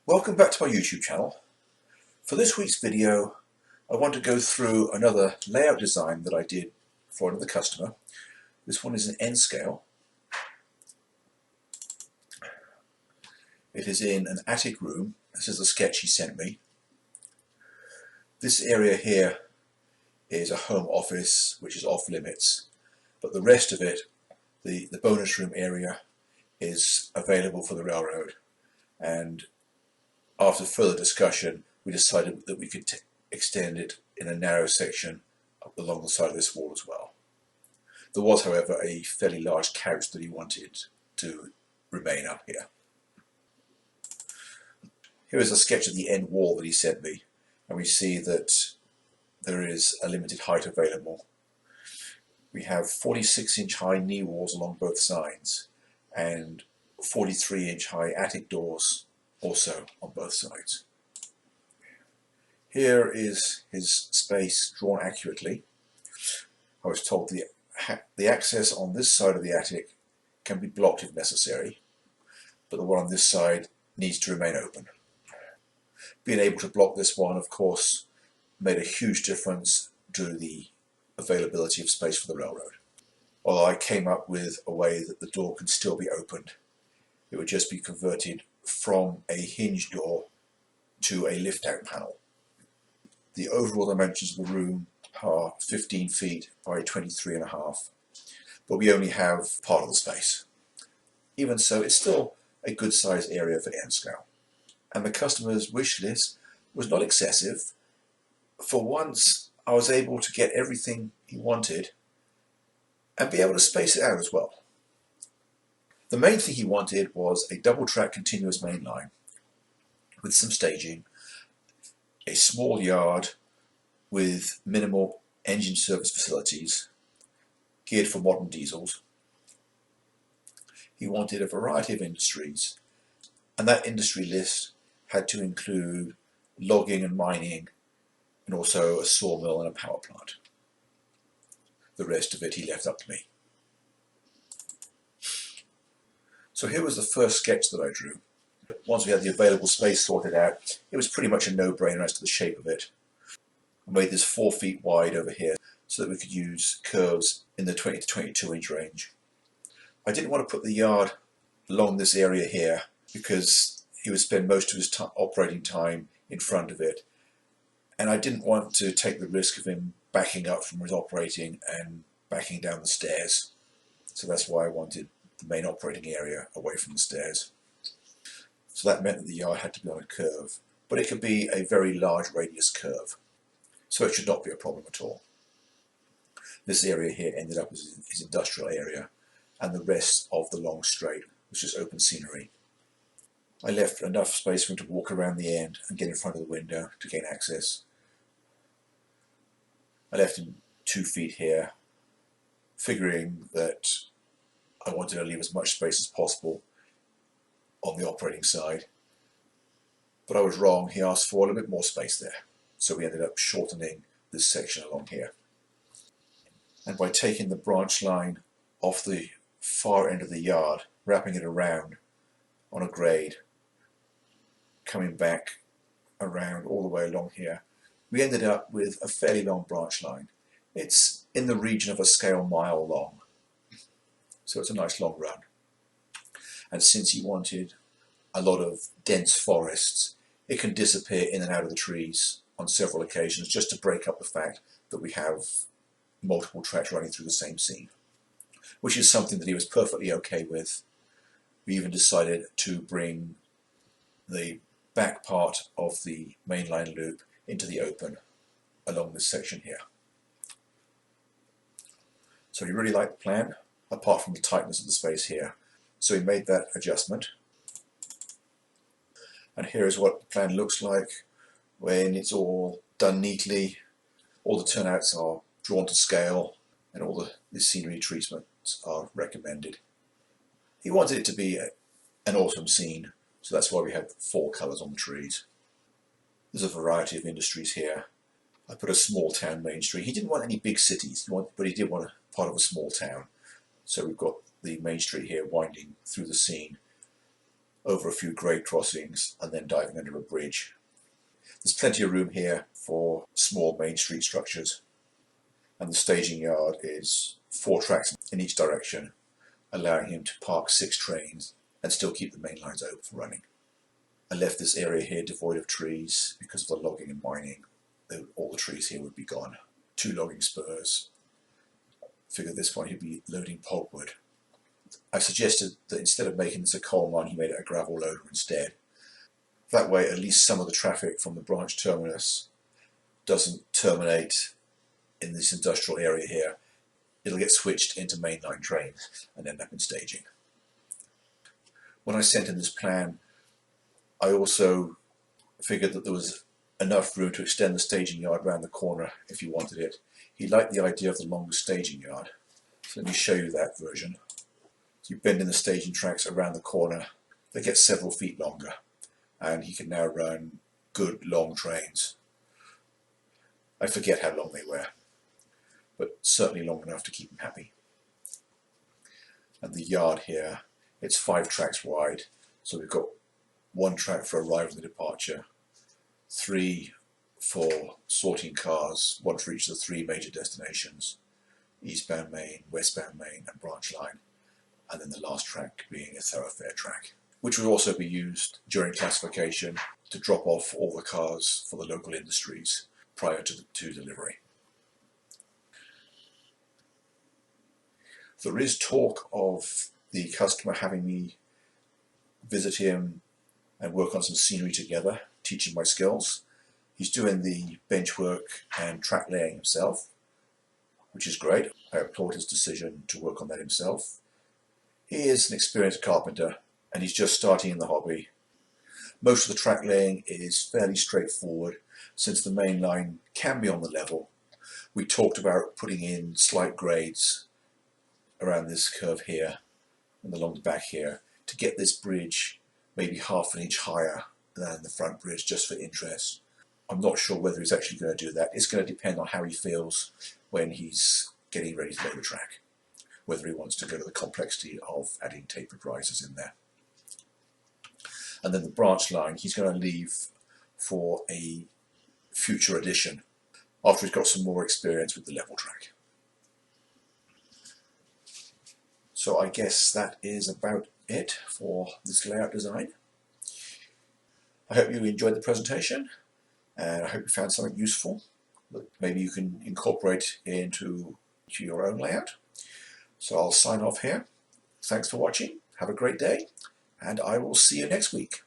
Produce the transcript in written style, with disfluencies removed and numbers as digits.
Welcome back to my YouTube channel. For this week's video, I want to go through another layout design that I did for another customer. This one is an N scale. It is in an attic room. This is the sketch he sent me. This area here is a home office which is off limits, but the rest of it, the bonus room area, is available for the railroad. And after further discussion, we decided that we could extend it in a narrow section along the side of this wall as well. There was, however, a fairly large couch that he wanted to remain up here. Here is a sketch of the end wall that he sent me, and we see that there is a limited height available. We have 46-inch high knee walls along both sides and 43-inch high attic doors also on both sides. Here is his space drawn accurately. I was told the access on this side of the attic can be blocked if necessary, but the one on this side needs to remain open. Being able to block this one, of course, made a huge difference to the availability of space for the railroad. Although I came up with a way that the door can still be opened. It would just be converted from a hinge door to a lift-out panel. The overall dimensions of the room are 15 feet by 23.5, but we only have part of the space. Even so, it's still a good sized area for N scale. And the customer's wish list was not excessive. For once, I was able to get everything he wanted and be able to space it out as well. The main thing he wanted was a double-track continuous main line with some staging, a small yard with minimal engine service facilities geared for modern diesels. He wanted a variety of industries, and that industry list had to include logging and mining, and also a sawmill and a power plant. The rest of it he left up to me. So here was the first sketch that I drew. Once we had the available space sorted out, it was pretty much a no-brainer as to the shape of it. I made this 4 feet wide over here so that we could use curves in the 20 to 22 inch range. I didn't want to put the yard along this area here because he would spend most of his operating time in front of it, and I didn't want to take the risk of him backing up from his operating and backing down the stairs. So that's why I wanted the main operating area away from the stairs. So that meant that the yard had to be on a curve, but it could be a very large radius curve, so it should not be a problem at all. This area here ended up as his industrial area, and the rest of the long straight was just open scenery. I left enough space for him to walk around the end and get in front of the window to gain access. I left him 2 feet here, figuring that I wanted to leave as much space as possible on the operating side, but I was wrong. He asked for a little bit more space there, so we ended up shortening this section along here. And by taking the branch line off the far end of the yard, wrapping it around on a grade, coming back around all the way along here, we ended up with a fairly long branch line. It's in the region of a scale mile long, so it's a nice long run. And since he wanted a lot of dense forests, it can disappear in and out of the trees on several occasions just to break up the fact that we have multiple tracks running through the same scene, which is something that he was perfectly okay with. We even decided to bring the back part of the mainline loop into the open along this section here. So he really liked the plan, apart from the tightness of the space here. So he made that adjustment. And here is what the plan looks like when it's all done neatly. All the turnouts are drawn to scale, and all the scenery treatments are recommended. He wanted it to be an autumn scene, so that's why we have 4 colours on the trees. There's a variety of industries here. I put a small town main street. He didn't want any big cities, but he did want a part of a small town. So we've got the main street here winding through the scene. over a few grade crossings and then diving under a bridge. There's plenty of room here for small main street structures, and the staging yard is 4 tracks in each direction, allowing him to park 6 trains and still keep the main lines open for running. I left this area here devoid of trees because of the logging and mining. All the trees here would be gone. 2 logging spurs. Figure at this point he'd be loading pulpwood. I suggested that instead of making this a coal mine, he made it a gravel loader instead. That way at least some of the traffic from the branch terminus doesn't terminate in this industrial area here. It'll get switched into mainline trains and end up in staging. When I sent in this plan, I also figured that there was enough room to extend the staging yard around the corner if you wanted it. He liked the idea of the longer staging yard. So let me show you that version. So you bend in the staging tracks around the corner. They get several feet longer, and he can now run good long trains. I forget how long they were, but certainly long enough to keep him happy. And the yard here, it's 5 tracks wide, so we've got 1 track for arrival and departure, 3 for sorting cars, 1 for each of the 3 major destinations, eastbound main, westbound main and branch line, and then the last track being a thoroughfare track, which will also be used during classification to drop off all the cars for the local industries prior to delivery. There is talk of the customer having me visit him and work on some scenery together, teaching my skills. He's doing the bench work and track laying himself, which is great. I applaud his decision to work on that himself. He is an experienced carpenter and he's just starting in the hobby. Most of the track laying is fairly straightforward since the main line can be on the level. We talked about putting in slight grades around this curve here and along the back here to get this bridge maybe ½ an inch higher than the front bridge, just for interest. I'm not sure whether he's actually going to do that. It's going to depend on how he feels when he's getting ready to lay the track, whether he wants to go to the complexity of adding tapered risers in there. And then the branch line he's going to leave for a future edition after he's got some more experience with the level track. So I guess that is about it for this layout design. I hope you enjoyed the presentation, and I hope you found something useful that maybe you can incorporate into your own layout. So I'll sign off here. Thanks for watching, have a great day, and I will see you next week.